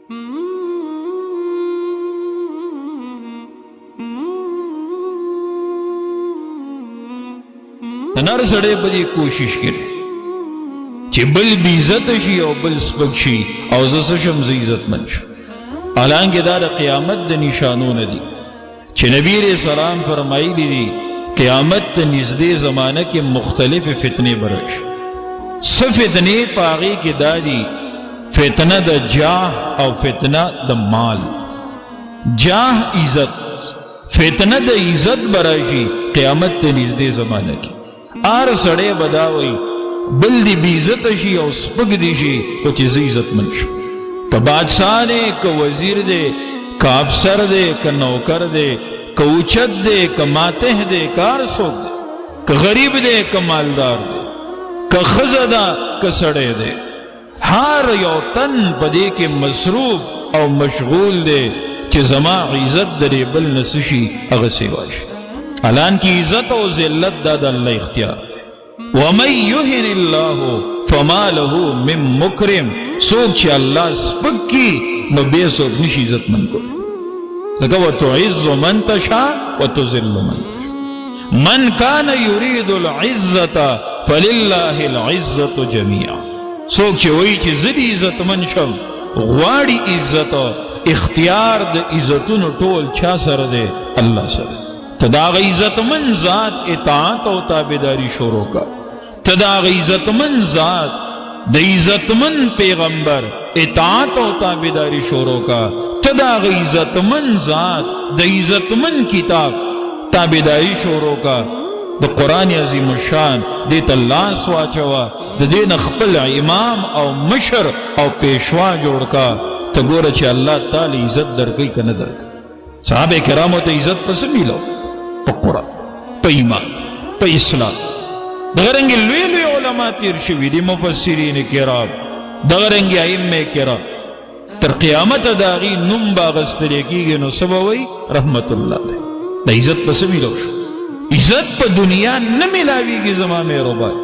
نر سړی په دې کوشش کوي چې بل بی عزت شي او بل سپک شي او زه څه شم زه عزتمن شم. حالانکه دا د قیامت د نشانونه دي چې نبی علیہ السلام فرمایلی دي قیامت ته نږدې زمانه کې مختلف فتنې به راشي. څه فتنې په هغې کې دا دي فتنه د جاه او فتنه د مال. جاه عزت، فتنه د عزت به راشي قیامت ته نږدې زمانه کې. هر سړی به دا وایي بل دی بی عزت شي او سپک دی شي خو چې زه عزتمن شم. که بادشاہ دی که وزیر دی که افسر دی که نوکر دی که اوچت دی که ماتح دی که هر څوک دی، که غریب دی که مالدار دی، که ښځه ده که سړی دی، هر یو تن په دې کې مصروف او مشغول دی چې زما عزت د دې بل نه څه شي هغه سیوا شي. حالانکه عزت او ذلت دا د الله اختیار دی. وَمَن يُهِنِ اللَّهُ فَمَا لَهُ مِن مُكْرِمٍ. څوک چې الله سپک کي نو بیا څوک نشي عزتمن کولی. ځکه وَتُعِزُّ مَن تَشَاءُ وَتُذِلُّ مَن تَشَاءُ. مَن كَانَ يُرِيدُ الْعِزَّةَ فَلِلَّهِ الْعِزَّةُ جَمِيعًا. څوک چې وایي چې زه دې عزتمن شم، غواړي عزت، اختیار د عزتونو ټول چا سره دی؟ الله سره. ته د هغه عزتمن ذات اطاعت او تابعداري شروع کا. ته د هغه عزتمن ذات د عزتمن پیغمبر اطاعت او تابعداري شروع کا. ته د هغه عزتمن ذات د عزتمن کتاب تابعداري شروع کا. د قرآن عظیم الشان دې ته لاس واچوه، د دې نه خپل امام او مشر او پیشوا جوړ کا. ته ګوره چې الله تعالی عزت درکوي که نه درکوي. صحابه کرامو ته عزت پس میلو په قرآن، په ایمان، په اسلام. دغه رنګې لوی لوی علما تیر شوي دي، مفسرین کرام، دغه رنګې ائمه کرام. تر قیامته د هغې نوم به اخیستلی کېږي نو څه به وایي؟ رحمت الله علیه. د عزت پس میلو شو. عزت په دنیا نه میلاویږي زما مهربان.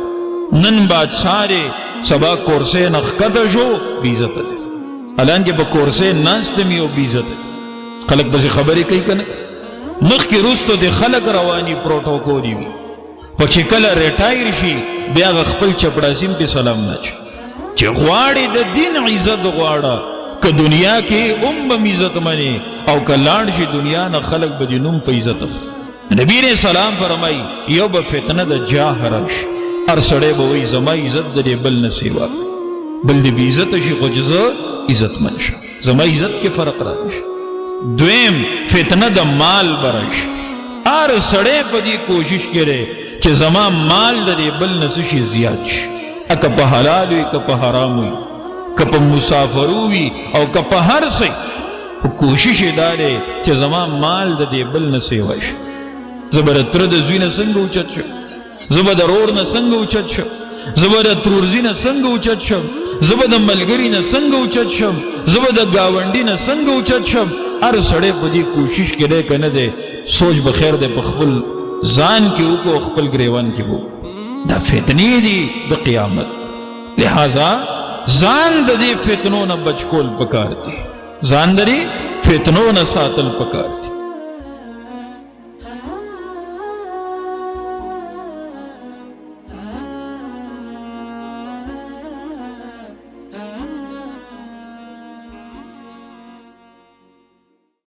نن بادشاہ دی سبا کورسۍ نه ښکته شو بې عزته دی. حالانکه په کورسۍ ناست یم یو بې عزته دی. خلق بس خبرې کوي که نه؟ مخکې وروستو د خلق رواني پروټوکولي وي، خو چې کله ریټایر شي بیا هغه خپل چپړاسیم کې سلام نه اچوي. چې غواړې د دین عزت غواړه، که دنیا کې هم به عزت منې او که لاړ شي دنیا نه خلق به د نوم په عزت اخلي. نبی علیہ السلام فرمایي یو به فتنه د جاه راشي، هر سړی به وایي زما عزت د دې بل نه سیوا، بل دې بې عزته شي خو چې زه عزتمن شم، زما عزت کې فرق راشي. دویم فتنه د مال برش. هر سړی په دې کوشش کړي چې زما مال د دې بل نه څه شي زیات شي، که په حلال وي که په حرام وي، که په مسافرو وي او که په هر څه. کوشش یې دا دی چې زما مال د دې بل نه سیوا شي. زه به د تره د زوی نه څنګه اوچت شم، زه به د رور نه څنګه اوچت شم، زه به د ترورزي نه څنګه اوچت شم، زه به د ملګري نه څنګه اوچت شم، زه به د ګاونډي نه څنګه اوچت شم. هر سړی په دې کوشش کې دی که نه دی؟ سوچ به خیر دی په خپل ځان کې وکړو، خپل ګریوان کې وکړو. دا فتنې دي د قیامت. لہذا ځان د دې فتنو نه بچ کول پکار دی، ځان د دې فتنو نه ساتل پکار دی.